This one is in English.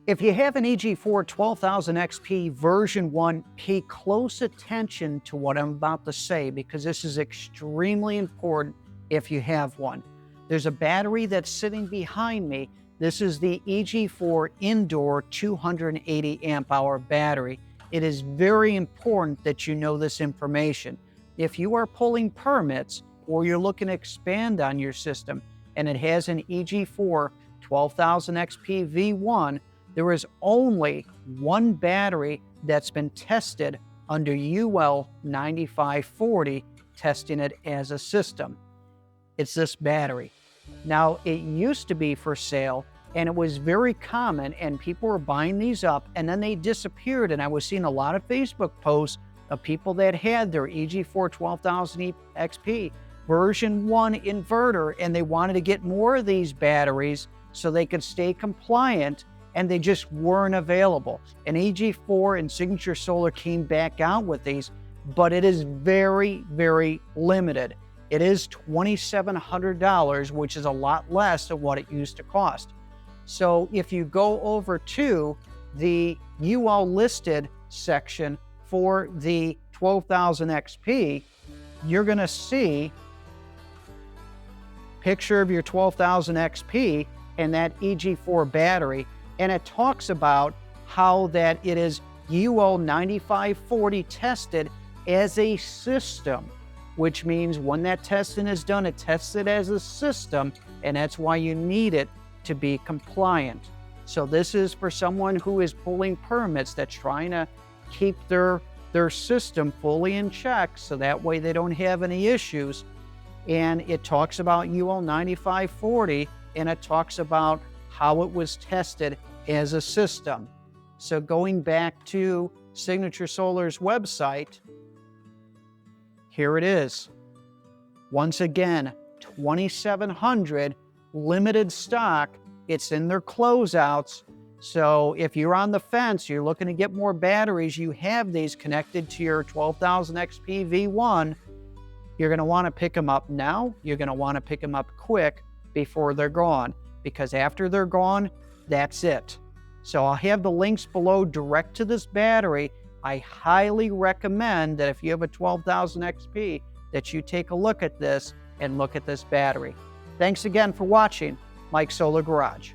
If you have an EG4 12000XP version 1, pay close attention to what I'm about to say because this is extremely important if you have one. There's a battery that's sitting behind me. This is the EG4 Indoor 280 amp hour battery. It is very important that you know this information. If you are pulling permits or you're looking to expand on your system and it has an EG4 12000XP V1, there is only one battery that's been tested under UL 9540, testing it as a system. It's this battery. Now, it used to be for sale, and it was very common, and people were buying these up, and then they disappeared, and I was seeing a lot of Facebook posts of people that had their EG4 12000XP version 1 inverter, and they wanted to get more of these batteries so they could stay compliant, and they just weren't available. And EG4 and Signature Solar came back out with these, but it is very, very limited. It is $2,700, which is a lot less than what it used to cost. So if you go over to the UL listed section for the 12000XP, you're going to see a picture of your 12000XP and that EG4 battery. And it talks about how that it is UL 9540 tested as a system, which means when that testing is done, it tests it as a system, and that's why you need it to be compliant. So this is for someone who is pulling permits that's trying to keep their system fully in check so that way they don't have any issues. And it talks about UL 9540, and it talks about how it was tested as a system. So going back to Signature Solar's website, here it is. Once again, 2,700 limited stock. It's in their closeouts. So if you're on the fence, you're looking to get more batteries, you have these connected to your 12000XP V1, you're going to want to pick them up now. You're going to want to pick them up quick before they're gone, because after they're gone, that's it. So I'll have the links below direct to this battery. I highly recommend that if you have a 12000XP, that you take a look at this and look at this battery. Thanks again for watching Mike's Solar Garage.